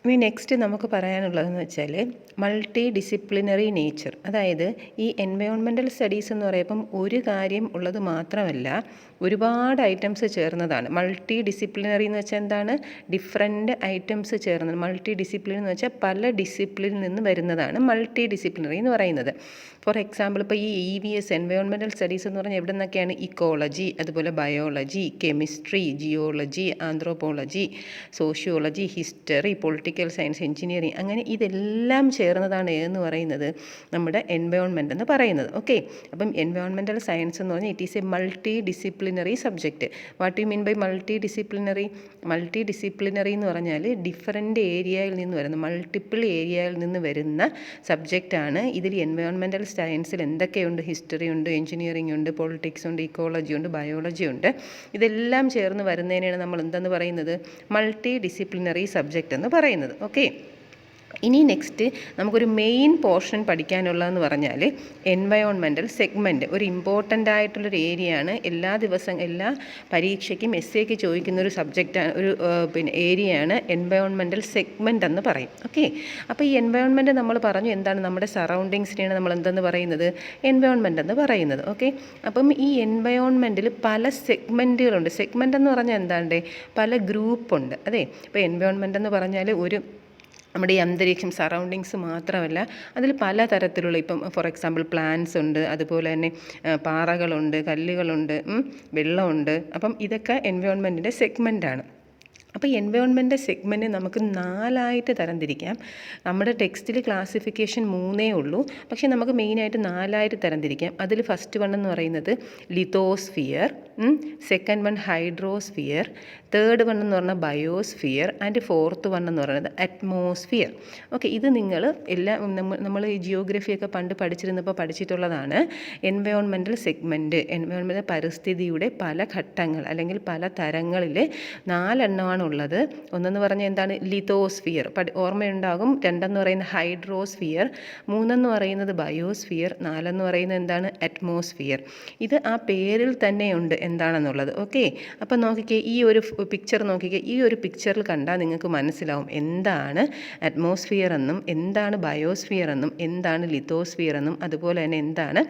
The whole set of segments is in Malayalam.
ഇനി നെക്സ്റ്റ് നമുക്ക് പറയാനുള്ളതെന്ന് വെച്ചാൽ മൾട്ടി ഡിസിപ്ലിനറി നേച്ചർ. അതായത് ഈ എൻവയോൺമെൻറ്റൽ സ്റ്റഡീസ് എന്ന് പറയുമ്പം ഒരു കാര്യം ഉള്ളത് മാത്രമല്ല, ഒരുപാട് ഐറ്റംസ് ചേർന്നതാണ്. മൾട്ടി ഡിസിപ്ലിനറി എന്ന് വെച്ചാൽ എന്താണ്? ഡിഫറെൻറ്റ് ഐറ്റംസ് ചേർന്നത്. മൾട്ടി ഡിസിപ്ലിൻ എന്ന് വെച്ചാൽ പല ഡിസിപ്ലിനിൽ നിന്ന് വരുന്നതാണ് മൾട്ടി ഡിസിപ്ലിനറി എന്ന് പറയുന്നത്. ഫോർ എക്സാമ്പിൾ ഇപ്പോൾ ഈ EVS എൻവയോൺമെൻറ്റൽ സ്റ്റഡീസ് എന്ന് പറഞ്ഞാൽ എവിടെ നിന്നൊക്കെയാണ്? ഇക്കോളജി, അതുപോലെ biology, chemistry, geology, anthropology, sociology, history, political science, engineering, അങ്ങനെ ഇതെല്ലാം ചേർന്നതാണ് എന്ന് പറയുന്നത് നമ്മുടെ എൻവയോൺമെൻറ്റ് എന്ന് പറയുന്നത്. ഓക്കെ, അപ്പം എൻവയോൺമെൻറ്റൽ സയൻസ് എന്ന് പറഞ്ഞാൽ it is a multidisciplinary subject. What you mean by multidisciplinary? Multidisciplinary എന്ന് പറഞ്ഞാൽ ഡിഫറെൻറ്റ് ഏരിയയിൽ നിന്ന് വരുന്ന, മൾട്ടിപ്പിൾ ഏരിയയിൽ നിന്ന് വരുന്ന സബ്ജക്റ്റാണ്. ഇതിൽ എൻവയോൺമെൻറ്റൽ സയൻസിൽ എന്തൊക്കെയുണ്ട്? ഹിസ്റ്ററി ഉണ്ട്, എഞ്ചിനീയറിംഗ് ഉണ്ട്, പൊളിറ്റിക്സ് ഉണ്ട്, ഇക്കോളജി ഉണ്ട്, ബയോളജി ഉണ്ട്. ഇതെല്ലാം ചേർന്ന് വരുന്നതിനാണ് നമ്മൾ എന്തെന്ന് പറയുന്നത്? മൾട്ടി ഡിസിപ്ലിനറി സബ്ജക്റ്റ് എന്ന് പറയുന്നത്. ഓക്കെ, ഇനി നെക്സ്റ്റ് നമുക്കൊരു മെയിൻ പോർഷൻ പഠിക്കാനുള്ളതെന്ന് പറഞ്ഞാൽ എൻവയോൺമെൻറ്റൽ സെഗ്മെൻറ്റ്. ഒരു ഇമ്പോർട്ടൻ്റ് ആയിട്ടുള്ളൊരു ഏരിയയാണ്. എല്ലാ പരീക്ഷയ്ക്കും എസ്സേക്ക് ചോദിക്കുന്നൊരു സബ്ജക്റ്റാണ്, ഒരു ഏരിയയാണ് എൻവയോൺമെൻറ്റൽ സെഗ്മെൻറ്റ് എന്ന് പറയും. ഓക്കെ, അപ്പോൾ ഈ എൻവയോൺമെൻറ്റ് നമ്മൾ പറഞ്ഞു എന്താണ്? നമ്മുടെ സറൗണ്ടിങ്സിനെയാണ് നമ്മൾ എന്തെന്ന് പറയുന്നത്? എൻവയോൺമെൻറ്റ് എന്ന് പറയുന്നത്. ഓക്കെ, അപ്പം ഈ എൻവയോൺമെൻറ്റിൽ പല സെഗ്മെൻറ്റുകളുണ്ട്. സെഗ്മെൻറ്റ് എന്ന് പറഞ്ഞാൽ എന്താണ്ട്? പല ഗ്രൂപ്പുണ്ട്. അതെ, ഇപ്പോൾ എൻവയോൺമെൻറ്റ് എന്ന് പറഞ്ഞാൽ നമ്മുടെ ഈ അന്തരീക്ഷം, സറൗണ്ടിങ്സ് മാത്രമല്ല, അതിൽ പല തരത്തിലുള്ള, ഇപ്പം ഫോർ എക്സാമ്പിൾ പ്ലാന്റ്സ് ഉണ്ട്, അതുപോലെ തന്നെ പാറകളുണ്ട്, കല്ലുകളുണ്ട്, വെള്ളമുണ്ട്. അപ്പം ഇതൊക്കെ എൻവയോൺമെൻറ്റിൻ്റെ സെഗ്മെൻറ്റാണ്. അപ്പോൾ എൻവയോൺമെൻറ്റ് സെഗ്മെൻറ്റ് നമുക്ക് 4ആയിട്ട് തരംതിരിക്കാം. നമ്മുടെ ടെക്സ്റ്റിൽ ക്ലാസിഫിക്കേഷൻ 3 ഉള്ളൂ, പക്ഷേ നമുക്ക് മെയിനായിട്ട് 4ആയിട്ട് തരംതിരിക്കാം. അതിൽ ഫസ്റ്റ് വൺ എന്ന് പറയുന്നത് lithosphere, second one hydrosphere, third one എന്ന് പറഞ്ഞാൽ ബയോസ്ഫിയർ, ആൻഡ് ഫോർത്ത് വൺ എന്ന് പറയുന്നത് അറ്റ്മോസ്ഫിയർ. ഓക്കെ, ഇത് നിങ്ങൾ നമ്മൾ ഈ ജിയോഗ്രഫിയൊക്കെ പണ്ട് പഠിച്ചിരുന്നപ്പോൾ പഠിച്ചിട്ടുള്ളതാണ്. എൻവയോൺമെൻറ്റൽ സെഗ്മെൻറ്റ്, എൻവയോൺമെൻറ്റ് പരിസ്ഥിതിയുടെ പല ഘട്ടങ്ങൾ അല്ലെങ്കിൽ പല തരങ്ങളിൽ 4 എണ്ണമാണ് ഉള്ളത്. ഒന്നെന്ന് പറഞ്ഞാൽ എന്താണ്? ലിത്തോസ്ഫിയർ, ഓർമ്മയുണ്ടാകും. 2 എന്ന് പറയുന്നത് ഹൈഡ്രോസ്ഫിയർ, 3 എന്ന് പറയുന്നത് ബയോസ്ഫിയർ, 4 എന്ന് പറയുന്നത് എന്താണ്? അറ്റ്മോസ്ഫിയർ. ഇത് ആ പേരിൽ തന്നെയുണ്ട് എന്താണെന്നുള്ളത്. ഓക്കെ, അപ്പം നോക്കിക്കേ, ഈ ഒരു പിക്ചർ നോക്കിക്കേ. ഈ ഒരു പിക്ചറിൽ കണ്ടാൽ നിങ്ങൾക്ക് മനസ്സിലാവും എന്താണ് അറ്റ്മോസ്ഫിയർ എന്നും, എന്താണ് ബയോസ്ഫിയർ എന്നും, എന്താണ് ലിത്തോസ്ഫിയർ എന്നും, അതുപോലെ തന്നെ എന്താണ്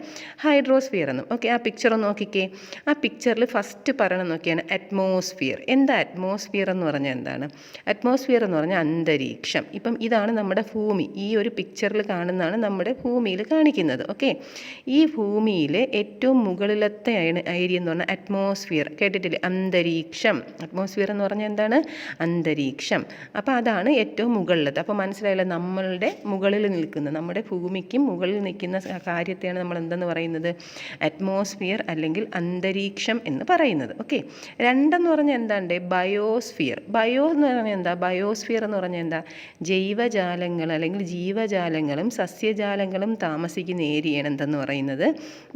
ഹൈഡ്രോസ്ഫിയർ എന്നും. ഓക്കെ, ആ പിക്ചർ നോക്കിക്കേ. ആ പിക്ചറിൽ ഫസ്റ്റ് പറയണം നോക്കിയാണ് അറ്റ്മോസ്ഫിയർ. എന്താ അറ്റ്മോസ്ഫിയർ എന്ന് പറഞ്ഞാൽ എന്താണ്? അറ്റ്മോസ്ഫിയർ എന്ന് പറഞ്ഞാൽ അന്തരീക്ഷം. ഇപ്പം ഇതാണ് നമ്മുടെ ഭൂമി. ഈ ഒരു പിക്ചറിൽ കാണുന്നതാണ് നമ്മുടെ ഭൂമിയിൽ കാണിക്കുന്നത്. ഓക്കെ, ഈ ഭൂമിയിലെ ഏറ്റവും മുകളിലത്തെ ഏരിയ എന്ന് പറഞ്ഞാൽ അറ്റ്മോസ്ഫിയർ. കേട്ടിട്ടില്ലേ? അന്തരീക്ഷം. അറ്റ്മോസ്ഫിയർ എന്ന് പറഞ്ഞാൽ എന്താണ്? അന്തരീക്ഷം. അപ്പോൾ അതാണ് ഏറ്റവും മുകളിലത്തെ. അപ്പോൾ മനസ്സിലായല്ലോ, നമ്മളുടെ മുകളിൽ നിൽക്കുന്ന, നമ്മുടെ ഭൂമിക്കും മുകളിൽ നിൽക്കുന്ന കാര്യത്തെയാണ് നമ്മൾ എന്തെന്ന് പറയുന്നത്? അറ്റ്മോസ്ഫിയർ അല്ലെങ്കിൽ അന്തരീക്ഷം എന്ന് പറയുന്നത്. ഓക്കെ, 2 എന്ന് പറഞ്ഞാൽ എന്താണ്ട്? ബയോസ്ഫിയർ. ബയോ എന്ന് പറഞ്ഞാൽ എന്താ? ബയോസ്ഫിയർ എന്ന് പറഞ്ഞാൽ എന്താ? ജൈവജാലങ്ങൾ അല്ലെങ്കിൽ ജീവജാലങ്ങളും സസ്യജാലങ്ങളും താമസിക്കുന്ന ഏരിയയാണ് എന്തെന്ന് പറയുന്നത്?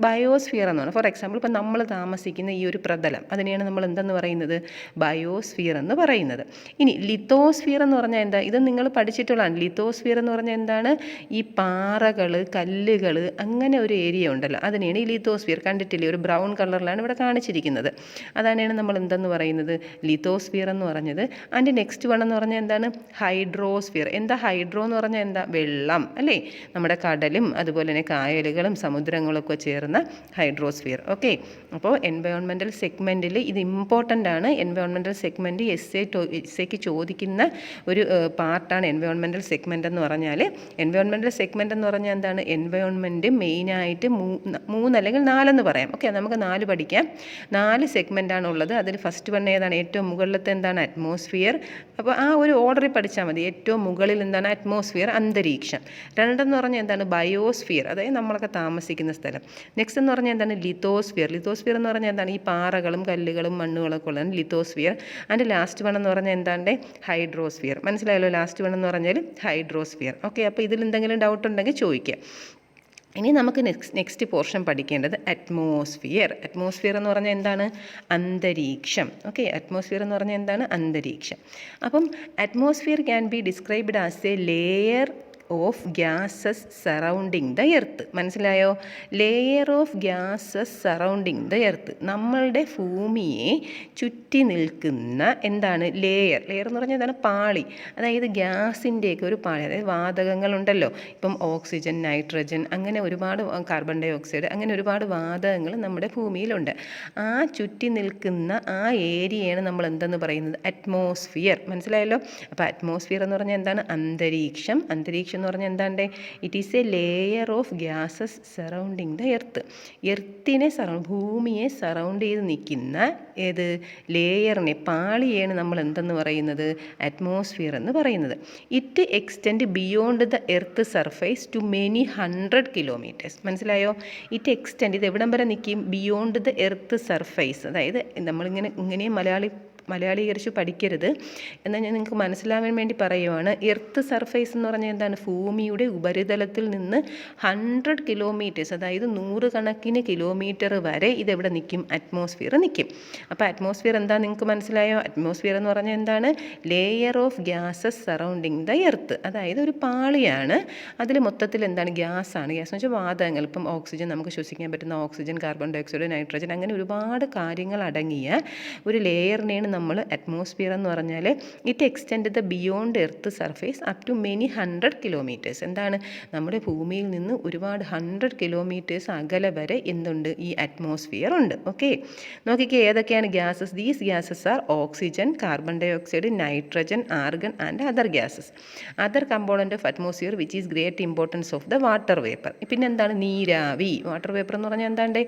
ബയോസ്ഫിയർ എന്ന് പറയുന്നത്. ഫോർ എക്സാമ്പിൾ ഇപ്പം നമ്മൾ താമസിക്കുന്ന ഈ ഒരു പ്രതലം, അതിനെയാണ് നമ്മൾ എന്തെന്ന് പറയുന്നത്? ബയോസ്ഫിയർ എന്ന് പറയുന്നത്. ഇനി ലിത്തോസ്ഫിയർ എന്ന് പറഞ്ഞാൽ എന്താ? ഇത് നിങ്ങൾ പഠിച്ചിട്ടുള്ളതാണ്. ലിത്തോസ്ഫിയർ എന്ന് പറഞ്ഞാൽ എന്താണ്? ഈ പാറകൾ, കല്ലുകൾ, അങ്ങനെ ഒരു ഏരിയ ഉണ്ടല്ലോ, അതിനെയാണ് ഈ ലിത്തോസ്ഫിയർ. കണ്ടിട്ടില്ലേ? ഒരു ബ്രൗൺ കളറിലാണ് ഇവിടെ കാണിച്ചിരിക്കുന്നത്. അതാണ് നമ്മൾ എന്തെന്ന് പറയുന്നത്? ലിത്തോസ്ഫിയർ എന്ന് പറഞ്ഞത്. ആൻഡ് നെക്സ്റ്റ് വൺ എന്ന് പറഞ്ഞാൽ എന്താണ്? ഹൈഡ്രോസ്ഫിയർ. എന്താ ഹൈഡ്രോ എന്ന് പറഞ്ഞാൽ എന്താ? വെള്ളം അല്ലേ? നമ്മുടെ കടലും അതുപോലെ തന്നെ കായലുകളും സമുദ്രങ്ങളൊക്കെ ചേർന്ന ഹൈഡ്രോസ്ഫിയർ. ഓക്കെ, അപ്പോൾ എൻവയോൺമെൻറ്റൽ സെഗ്മെൻറ്റിൽ ഇത് ഇമ്പോർട്ടൻ്റ് ആണ്. എൻവയോൺമെൻറ്റൽ സെഗ്മെൻറ്റ് എസ്സേക്ക് ചോദിക്കുന്ന ഒരു പാർട്ടാണ് എൻവയോൺമെൻറ്റൽ സെഗ്മെൻറ്റ് എന്ന് പറഞ്ഞാൽ. എൻവയോൺമെൻറ്റൽ സെഗ്മെൻറ്റ് എന്ന് പറഞ്ഞാൽ എന്താണ്? എൻവയോൺമെൻറ്റ് മെയിനായിട്ട് 3 അല്ലെങ്കിൽ 4 എന്ന് പറയാം. ഓക്കെ, നമുക്ക് 4 പഠിക്കാം. 4 സെഗ്മെൻറ്റാണ് ഉള്ളത്. അതിൽ ഫസ്റ്റ് വൺ ഏതാണ്? ഏറ്റവും മുകളിലത്തെ എന്താണ്? അറ്റ്മോസ്ഫിയർ. അപ്പോൾ ആ ഒരു ഓർഡറിൽ പഠിച്ചാൽ മതി. ഏറ്റവും മുകളിൽ എന്താണ്? അറ്റ്മോസ്ഫിയർ, അന്തരീക്ഷം. 2 എന്ന് പറഞ്ഞാൽ എന്താണ്? ബയോസ്ഫിയർ, അതായത് നമ്മളൊക്കെ താമസിക്കുന്ന സ്ഥലം. നെക്സ്റ്റ് എന്ന് പറഞ്ഞാൽ എന്താണ്? ലിത്തോസ്ഫിയർ. ലിത്തോസ്ഫിയർ എന്ന് പറഞ്ഞാൽ എന്താണ്? ഈ പാറകളും കല്ലുകളും മണ്ണുകളൊക്കെ ഉള്ളതാണ് ലിത്തോസ്ഫിയർ. ആൻഡ് ലാസ്റ്റ് വൺ എന്ന് പറഞ്ഞാൽ എന്താണ്ട്? ഹൈഡ്രോസ്ഫിയർ. മനസ്സിലായല്ലോ? ലാസ്റ്റ് വൺ എന്ന് പറഞ്ഞാൽ ഹൈഡ്രോസ്ഫിയർ. ഓക്കെ, അപ്പോൾ ഇതിൽ എന്തെങ്കിലും ഡൗട്ട് ഉണ്ടെങ്കിൽ ചോദിക്കുക. ഇനി നമുക്ക് നെക്സ്റ്റ് പോർഷൻ പഠിക്കേണ്ടത് അറ്റ്മോസ്ഫിയർ. അറ്റ്മോസ്ഫിയർ എന്ന് പറഞ്ഞാൽ എന്താണ്? അന്തരീക്ഷം. ഓക്കെ, അറ്റ്മോസ്ഫിയർ എന്ന് പറഞ്ഞാൽ എന്താണ്? അന്തരീക്ഷം. അപ്പം atmosphere can be described as a layer of gases surrounding the earth. മനസ്സിലായോ? Layer of gases surrounding the earth. നമ്മളുടെ ഭൂമിയെ ചുറ്റി നിൽക്കുന്ന എന്താണ് ലെയർ എന്ന് പറഞ്ഞാൽ എന്താണ്? പാളി. അതായത് ഗ്യാസിൻ്റെയൊക്കെ ഒരു പാളി. അതായത് വാതകങ്ങളുണ്ടല്ലോ, ഇപ്പം ഓക്സിജൻ, നൈട്രജൻ, അങ്ങനെ ഒരുപാട്, കാർബൺ ഡൈ ഓക്സൈഡ്, അങ്ങനെ ഒരുപാട് വാതകങ്ങൾ നമ്മുടെ ഭൂമിയിലുണ്ട്. ആ ചുറ്റി നിൽക്കുന്ന ആ ഏരിയയാണ് നമ്മൾ എന്തെന്ന് പറയുന്നത്? അറ്റ്മോസ്ഫിയർ. മനസ്സിലായല്ലോ? അപ്പോൾ അറ്റ്മോസ്ഫിയർ എന്ന് പറഞ്ഞാൽ എന്താണ്? അന്തരീക്ഷം. അന്തരീക്ഷം എന്ന് പറഞ്ഞാൽ എന്താണ്ട്? It is a layer of gases surrounding the earth. എർത്തിനെ ഭൂമിയെ സറൗണ്ട് ചെയ്ത് നിൽക്കുന്ന ഏത് ലെയറിനെ, പാളിയാണ് നമ്മൾ എന്തെന്ന് പറയുന്നത്? അറ്റ്മോസ്ഫിയർ എന്ന് പറയുന്നത്. It extend beyond the earth surface to many 100 kilometres. മനസ്സിലായോ? ഇറ്റ് എക്സ്റ്റെൻഡ്, ഇത് എവിടം വരെ നിൽക്കും? Beyond the earth surface. അതായത് ഇങ്ങനെ മലയാളീകരിച്ച് പഠിക്കരുത്, എന്നാൽ ഞാൻ നിങ്ങൾക്ക് മനസ്സിലാവാൻ വേണ്ടി പറയുവാണ്. എർത്ത് സർഫേസ് എന്ന് പറഞ്ഞാൽ എന്താണ്? ഭൂമിയുടെ ഉപരിതലത്തിൽ നിന്ന് 100 കിലോമീറ്റേഴ്സ്, അതായത് 100 കണക്കിന് കിലോമീറ്റർ വരെ ഇതെവിടെ നിൽക്കും? അറ്റ്മോസ്ഫിയർ നിൽക്കും. അപ്പോൾ അറ്റ്മോസ്ഫിയർ എന്താ? നിങ്ങൾക്ക് മനസ്സിലായോ? അറ്റ്മോസ്ഫിയർ എന്ന് പറഞ്ഞാൽ എന്താണ്? Layer of gases surrounding the earth. അതായത് ഒരു പാളിയാണ്. അതിൽ മൊത്തത്തിൽ എന്താണ്? ഗ്യാസാണ്. ഗ്യാസ് എന്ന് വെച്ചാൽ വാതകങ്ങൾ. ഇപ്പം ഓക്സിജൻ, നമുക്ക് ശ്വസിക്കാൻ പറ്റുന്ന oxygen, carbon dioxide, nitrogen, അങ്ങനെ ഒരുപാട് കാര്യങ്ങൾ അടങ്ങിയ ഒരു ലെയറിനെയാണ് നമ്മൾ അറ്റ്മോസ്ഫിയർ എന്ന് പറഞ്ഞാൽ. It extend the beyond earth surface up to many 100 kilometres. എന്താണ്? നമ്മുടെ ഭൂമിയിൽ നിന്ന് ഒരുപാട് 100 കിലോമീറ്റേഴ്സ് അകലെ വരെ എന്തുണ്ട്? ഈ അറ്റ്മോസ്ഫിയർ ഉണ്ട്. ഓക്കെ, നോക്കിക്കേ ഏതൊക്കെയാണ് gases? These gases are oxygen, carbon dioxide, nitrogen, argon and other gases. Other component of atmosphere which is great importance of the water vapour. പിന്നെ എന്താണ്? നീരാവി. വാട്ടർ വേപ്പർ എന്ന് പറഞ്ഞാൽ എന്താണ്ട്?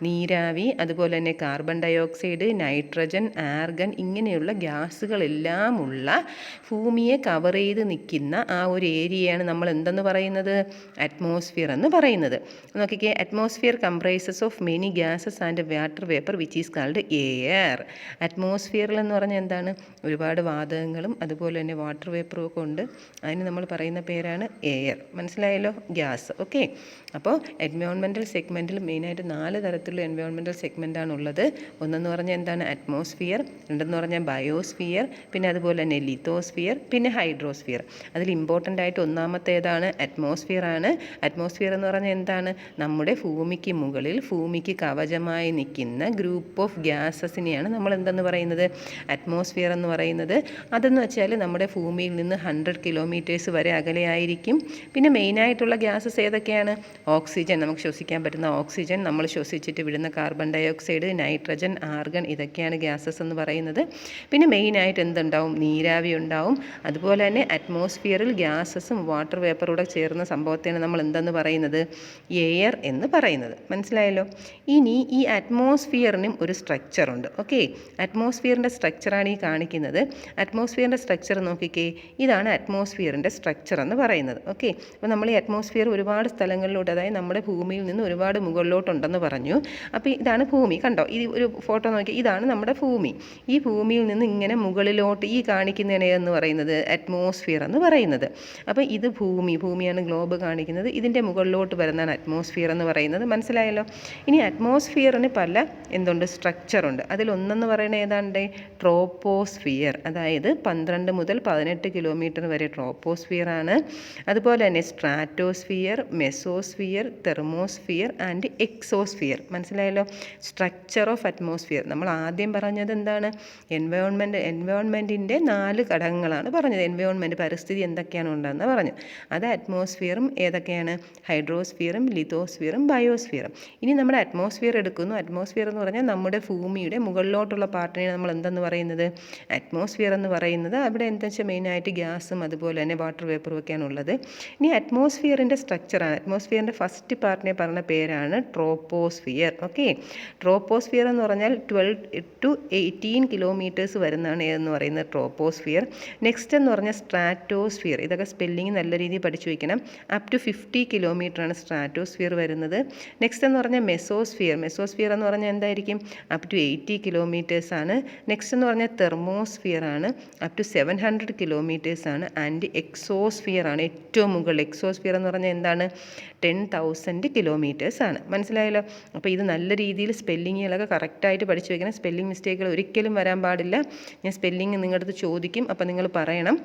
നീരാവി. അതുപോലെ തന്നെ carbon dioxide, nitrogen, argon, ഇങ്ങനെയുള്ള ഗ്യാസുകളെല്ലാം ഉള്ള ഭൂമിയെ കവർ ചെയ്ത് നിൽക്കുന്ന ആ ഒരു ഏരിയയാണ് നമ്മൾ എന്തെന്ന് പറയുന്നത്? അറ്റ്മോസ്ഫിയർ എന്ന് പറയുന്നത്. നോക്കിക്കേ, atmosphere comprises of many gases and water vapour which is called air. അറ്റ്മോസ്ഫിയറിൽ എന്ന് പറഞ്ഞാൽ എന്താണ്? ഒരുപാട് വാതകങ്ങളും അതുപോലെ തന്നെ വാട്ടർ വേപ്പറും ഒക്കെ ഉണ്ട്. അതിന് നമ്മൾ പറയുന്ന പേരാണ് എയർ. മനസ്സിലായല്ലോ? ഗ്യാസ്. ഓക്കെ, അപ്പോൾ എൻവയോൺമെൻറ്റൽ സെഗ്മെൻറ്റിൽ മെയിനായിട്ട് 4 തരത്തിലുള്ള എൻവയോൺമെൻറ്റൽ സെഗ്മെൻറ്റാണ് ഉള്ളത്. ഒന്നെന്ന് പറഞ്ഞാൽ എന്താണ്? അറ്റ്മോസ്ഫിയർ. രണ്ടെന്ന് പറഞ്ഞാൽ ബയോസ്ഫിയർ. പിന്നെ അതുപോലെ തന്നെ ലിത്തോസ്ഫിയർ, പിന്നെ ഹൈഡ്രോസ്ഫിയർ. അതിൽ ഇമ്പോർട്ടൻ്റ് ആയിട്ട് ഒന്നാമത്തേതാണ് അറ്റ്മോസ്ഫിയർ ആണ്. അറ്റ്മോസ്ഫിയർ എന്ന് പറഞ്ഞാൽ എന്താണ്? നമ്മുടെ ഭൂമിക്ക് മുകളിൽ, ഭൂമിക്ക് കവചമായി നിൽക്കുന്ന ഗ്രൂപ്പ് ഓഫ് ഗ്യാസസിനെയാണ് നമ്മൾ എന്തെന്ന് പറയുന്നത്? അറ്റ്മോസ്ഫിയർ എന്ന് പറയുന്നത്. അതെന്ന് വെച്ചാൽ നമ്മുടെ ഭൂമിയിൽ നിന്ന് 100 കിലോമീറ്റേഴ്സ് വരെ അകലെയായിരിക്കും. പിന്നെ മെയിനായിട്ടുള്ള ഗ്യാസസ് ഏതൊക്കെയാണ്? ഓക്സിജൻ, നമുക്ക് ശ്വസിക്കാൻ പറ്റുന്ന ഓക്സിജൻ, നമ്മൾ ശ്വസിച്ചിട്ട് വിടുന്ന carbon dioxide, nitrogen, argon, ഇതൊക്കെയാണ് ഗ്യാസസ് എന്ന് പറയുന്നത്. പിന്നെ മെയിനായിട്ട് എന്തുണ്ടാവും? നീരാവി ഉണ്ടാവും. അതുപോലെ തന്നെ അറ്റ്മോസ്ഫിയറിൽ ഗ്യാസസും വാട്ടർ വേപ്പറൂടെ ചേർന്ന സംഭവത്തെയാണ് നമ്മൾ എന്തെന്ന് പറയുന്നത്? എയർ എന്ന് പറയുന്നത്. മനസ്സിലായല്ലോ? ഇനി ഈ അറ്റ്മോസ്ഫിയറിനും ഒരു സ്ട്രക്ചറുണ്ട്. ഓക്കെ, അറ്റ്മോസ്ഫിയറിൻ്റെ സ്ട്രക്ചറാണ് ഈ കാണിക്കുന്നത്. അറ്റ്മോസ്ഫിയറിൻ്റെ സ്ട്രക്ചർ നോക്കിക്കേ, ഇതാണ് അറ്റ്മോസ്ഫിയറിൻ്റെ സ്ട്രക്ചർ എന്ന് പറയുന്നത്. ഓക്കെ, അപ്പോൾ നമ്മൾ ഈ അറ്റ്മോസ്ഫിയർ ഒരുപാട് സ്ഥലങ്ങളിലോട്ട്, അതായത് നമ്മുടെ ഭൂമിയിൽ നിന്ന് ഒരുപാട് മുകളിലോട്ടുണ്ടെന്ന് പറഞ്ഞു. അപ്പോൾ ഇതാണ് ഭൂമി. കണ്ടോ? ഈ ഒരു ഫോട്ടോ നോക്കി, ഇതാണ് നമ്മുടെ ഭൂമി. ഈ ഭൂമിയിൽ നിന്ന് ഇങ്ങനെ മുകളിലോട്ട് ഈ കാണിക്കുന്നതിനെ എന്ന് പറയുന്നത് അറ്റ്മോസ്ഫിയർ എന്ന് പറയുന്നത്. അപ്പോൾ ഇത് ഭൂമിയാണ് ഗ്ലോബ് കാണിക്കുന്നത്. ഇതിൻ്റെ മുകളിലോട്ട് വരുന്നതാണ് അറ്റ്മോസ്ഫിയർ എന്ന് പറയുന്നത്. മനസ്സിലായല്ലോ? ഇനി അറ്റ്മോസ്ഫിയറിന് പല എന്തുണ്ട്? സ്ട്രക്ചറുണ്ട്. അതിലൊന്നെന്ന് പറയുന്നത് ഏതാണ്ട്? ട്രോപ്പോസ്ഫിയർ. അതായത് 12 മുതൽ 18 കിലോമീറ്റർ വരെ ട്രോപ്പോസ്ഫിയർ ആണ്. അതുപോലെ തന്നെ stratosphere, mesosphere, thermosphere and exosphere. മനസ്സിലായല്ലോ? Structure of atmosphere. നമ്മൾ ആദ്യം പറഞ്ഞത് എന്താണ്? എൻവയോൺമെൻറ്റിൻ്റെ 4 ഘടകങ്ങളാണ് പറഞ്ഞത്. എൻവയോൺമെൻറ്റ്, പരിസ്ഥിതി എന്തൊക്കെയാണ് ഉണ്ടെന്ന് പറഞ്ഞു. അത് അറ്റ്മോസ്ഫിയറും ഏതൊക്കെയാണ്? ഹൈഡ്രോസ്ഫിയറും, ലിത്തോസ്ഫിയറും, ബയോസ്ഫിയറും. ഇനി നമ്മുടെ അറ്റ്മോസ്ഫിയർ എടുക്കുന്നു. അറ്റ്മോസ്ഫിയർ എന്ന് പറഞ്ഞാൽ നമ്മുടെ ഭൂമിയുടെ മുകളിലോട്ടുള്ള പാർട്ടിനെ നമ്മൾ എന്തെന്ന് പറയുന്നത്? അറ്റ്മോസ്ഫിയർ എന്ന് പറയുന്നത്. അവിടെ എന്താ വെച്ചാൽ മെയിനായിട്ട് ഗ്യാസും അതുപോലെ തന്നെ വാട്ടർ വേപ്പറും ഒക്കെയാണ് ഉള്ളത്. ഇനി അറ്റ്മോസ്ഫിയറിൻ്റെ സ്ട്രക്ചറാണ്. അറ്റ്മോസ്ഫിയറിൻ്റെ ഫസ്റ്റ് പാർട്ടിനെ പറഞ്ഞ പേരാണ് ട്രോപ്പോസ്ഫിയർ. ഓക്കെ, ട്രോപ്പോസ്ഫിയർ എന്ന് പറഞ്ഞാൽ 12 to 18 കിലോമീറ്റേഴ്സ് വരുന്നതാണ് ഏതെന്ന് പറയുന്നത്? ട്രോപ്പോസ്ഫിയർ. നെക്സ്റ്റ് എന്ന് പറഞ്ഞാൽ സ്ട്രാറ്റോസ്ഫിയർ. ഇതൊക്കെ സ്പെല്ലിങ് നല്ല രീതിയിൽ പഠിച്ചു വയ്ക്കണം. അപ് ടു 50 കിലോമീറ്ററാണ് സ്ട്രാറ്റോസ്ഫിയർ വരുന്നത്. നെക്സ്റ്റ് എന്ന് പറഞ്ഞാൽ മെസോസ്ഫിയർ. മെസോസ്ഫിയർ എന്ന് പറഞ്ഞാൽ എന്തായിരിക്കും? അപ് ടു 80 കിലോമീറ്റേഴ്സ് ആണ്. നെക്സ്റ്റ് എന്ന് പറഞ്ഞാൽ തെർമോസ്ഫിയർ ആണ്. അപ് ടു 700 കിലോമീറ്റേഴ്സ് ആണ്. ആൻഡ് എക്സോസ്ഫിയർ ആണ് ഏറ്റവും മുകളിൽ. എക്സോസ്ഫിയർ എന്ന് പറഞ്ഞാൽ എന്താണ്? 10,000 കിലോമീറ്റേഴ്സ് ആണ്. മനസ്സിലായല്ലോ? അപ്പോൾ ഇത് നല്ല രീതിയിൽ സ്പെല്ലിങ്ങുകളൊക്കെ കറക്റ്റായിട്ട് പഠിച്ചു വയ്ക്കണം. സ്പെല്ലിംഗ് മിസ്റ്റേക്കുകൾ ഒരിക്കലും വരാൻ പാടില്ല. ഞാൻ സ്പെല്ലിങ് നിങ്ങളുടെ അടുത്ത് ചോദിക്കും, അപ്പോൾ നിങ്ങൾ പറയണം.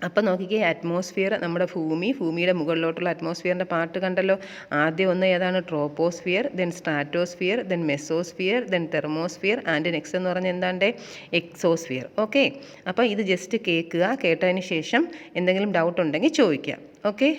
അപ്പം നോക്കിക്കേ, അറ്റ്മോസ്ഫിയർ നമ്മുടെ ഭൂമിയുടെ മുകളിലോട്ടുള്ള അറ്റ്മോസ്ഫിയറിൻ്റെ പാർട്ട് കണ്ടല്ലോ. ആദ്യം ഒന്ന് ഏതാണ്? Troposphere, then stratosphere, then mesosphere, then thermosphere and next എന്ന് പറഞ്ഞാൽ എന്താണ്ട്? എക്സോസ്ഫിയർ. ഓക്കെ, അപ്പോൾ ഇത് ജസ്റ്റ് കേൾക്കുക. കേട്ടതിന് ശേഷം എന്തെങ്കിലും ഡൗട്ട് ഉണ്ടെങ്കിൽ ചോദിക്കുക. ഓക്കെ.